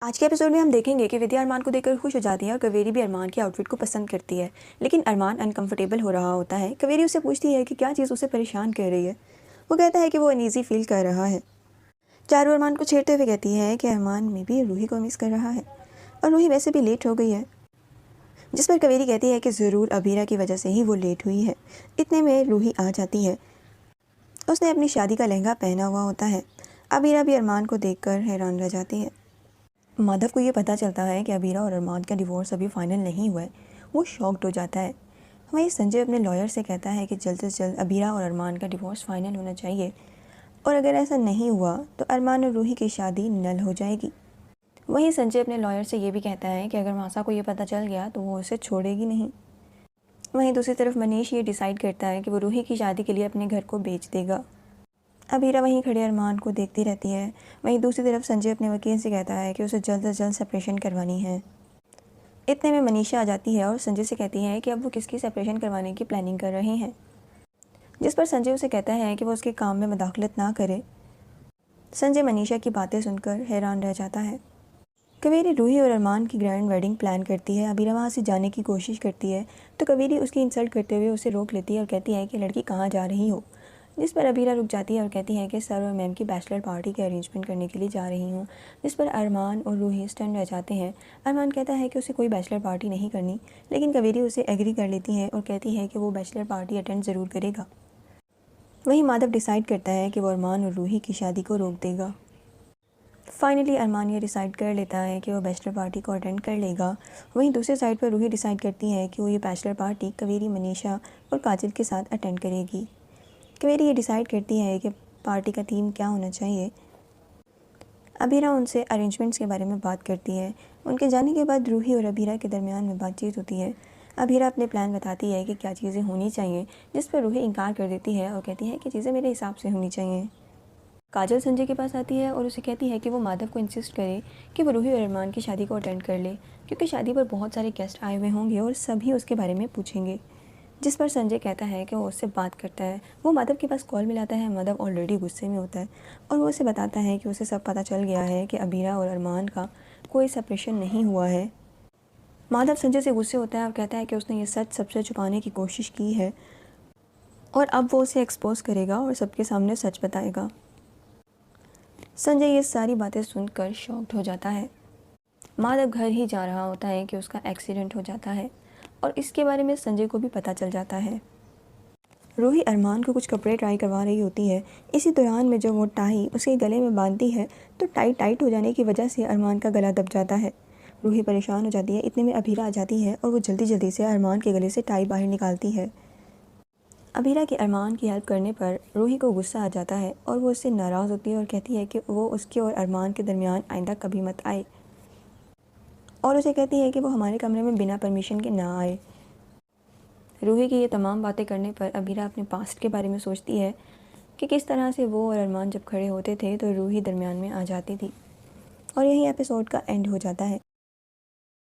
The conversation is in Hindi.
आज के एपिसोड में हम देखेंगे कि विद्या अरमान को देखकर खुश हो जाती है और कावेरी भी अरमान के आउटफिट को पसंद करती है। लेकिन अरमान अनकंफर्टेबल हो रहा होता है। कावेरी उससे पूछती है कि क्या चीज़ उसे परेशान कर रही है। वो कहता है कि वो अनईजी फील कर रहा है। चारू अरमान को छेड़ते हुए कहती है कि अरमान में भी रूही को मिस कर रहा है और रूही वैसे भी लेट हो गई है। जिस पर कावेरी कहती है कि ज़रूर अबीरा की वजह से ही वो लेट हुई है। इतने में रूही आ जाती है। उसने अपनी शादी का लहंगा पहना हुआ होता है। अबीरा भी अरमान को देखकर हैरान रह जाती है। माधव को ये पता चलता है कि अबीरा और अरमान का डिवोर्स अभी फाइनल नहीं हुआ है। वो शॉक्ड हो जाता है। वहीं संजय अपने लॉयर से कहता है कि जल्द से जल्द अबीरा और अरमान का डिवोर्स फाइनल होना चाहिए और अगर ऐसा नहीं हुआ तो अरमान और रूही की शादी नल हो जाएगी। वहीं संजय अपने लॉयर से ये भी कहता है कि अगर मासा को ये पता चल गया तो वो उसे छोड़ेगी नहीं। वहीं दूसरी तरफ मनीष ये डिसाइड करता है कि वो रूही की शादी के लिए अपने घर को बेच देगा। अबीरा वहीं खड़े अरमान को देखती रहती है। वहीं दूसरी तरफ संजय अपने वकील से कहता है कि उसे जल्द से जल्द सेपरेशन करवानी है। इतने में मनीषा आ जाती है और संजय से कहती है कि अब वो किसकी सेपरेशन करवाने की प्लानिंग कर रहे हैं। जिस पर संजय उसे कहता है कि वो उसके काम में मदाखलत ना करे। संजय मनीषा की बातें सुनकर हैरान रह जाता है। कावेरी रूही और अरमान की ग्रैंड वेडिंग प्लान करती है। अबीरा वहाँ से जाने की कोशिश करती है तो कावेरी उसकी इंसल्ट करते हुए उसे रोक लेती है और कहती है कि लड़की कहाँ जा रही हो। जिस पर अबीरा रुक जाती है और कहती है कि सर और मैम की बैचलर पार्टी के अरेंजमेंट करने के लिए जा रही हूँ। जिस पर अरमान और रूही स्टन रह जाते हैं। अरमान कहता है कि उसे कोई बैचलर पार्टी नहीं करनी, लेकिन कावेरी उसे एग्री कर लेती है और कहती है कि वो बैचलर पार्टी अटेंड ज़रूर करेगा। वहीं माधव डिसाइड करता है कि वो अरमान और रूही की शादी को रोक देगा। फाइनली अरमान ये डिसाइड कर लेता है कि वो बैचलर पार्टी को अटेंड कर लेगा। वहीं दूसरी साइड पर रूही डिसाइड करती है कि वो ये बैचलर पार्टी कावेरी, मनीषा और काजल के साथ अटेंड करेगी। कावेरी ये डिसाइड करती है कि पार्टी का थीम क्या होना चाहिए। अबीरा उनसे अरेंजमेंट्स के बारे में बात करती है। उनके जाने के बाद रूही और अबीरा के दरमियान में बातचीत होती है। अबीरा अपने प्लान बताती है कि क्या चीज़ें होनी चाहिए, जिस पर रूही इनकार कर देती है और कहती है कि चीज़ें मेरे हिसाब से होनी चाहिए। काजल संजय के पास आती है और उसे कहती है कि वो माधव को इंसिस्ट करे कि वो रूही और अरमान की शादी को अटेंड कर ले, क्योंकि शादी पर बहुत सारे गेस्ट आए हुए होंगे और सभी उसके बारे में पूछेंगे। जिस पर संजय कहता है कि वो उससे बात करता है। वो माधव के पास कॉल मिलाता है। माधव ऑलरेडी गुस्से में होता है और वो उसे बताता है कि उसे सब पता चल गया है कि अबीरा और अरमान का कोई सेपरेशन नहीं हुआ है। माधव संजय से गुस्से होता है और कहता है कि उसने ये सच सबसे छुपाने की कोशिश की है और अब वो उसे एक्सपोज करेगा और सबके सामने सच बताएगा। संजय ये सारी बातें सुनकर शॉक्ड हो जाता है। माधव घर ही जा रहा होता है कि उसका एक्सीडेंट हो जाता है और इसके बारे में संजय को भी पता चल जाता है। रूही अरमान को कुछ कपड़े ट्राई करवा रही होती है। इसी दौरान में जब वो टाई उसके गले में बांधती है तो टाई टाइट हो जाने की वजह से अरमान का गला दब जाता है। रूही परेशान हो जाती है। इतने में अबीरा आ जाती है और वो जल्दी जल्दी से अरमान के गले से टाई बाहर निकालती है। अबीरा के अरमान की हेल्प करने पर रूही को गुस्सा आ जाता है और वो उससे नाराज़ होती है और कहती है कि वो उसके और अरमान के दरमियान आइंदा कभी मत आए और उसे कहती है कि वो हमारे कमरे में बिना परमिशन के ना आए। रूही की ये तमाम बातें करने पर अबीरा अपने पास्ट के बारे में सोचती है कि किस तरह से वो और अरमान जब खड़े होते थे तो रूही दरमियान में आ जाती थी। और यही एपिसोड का एंड हो जाता है।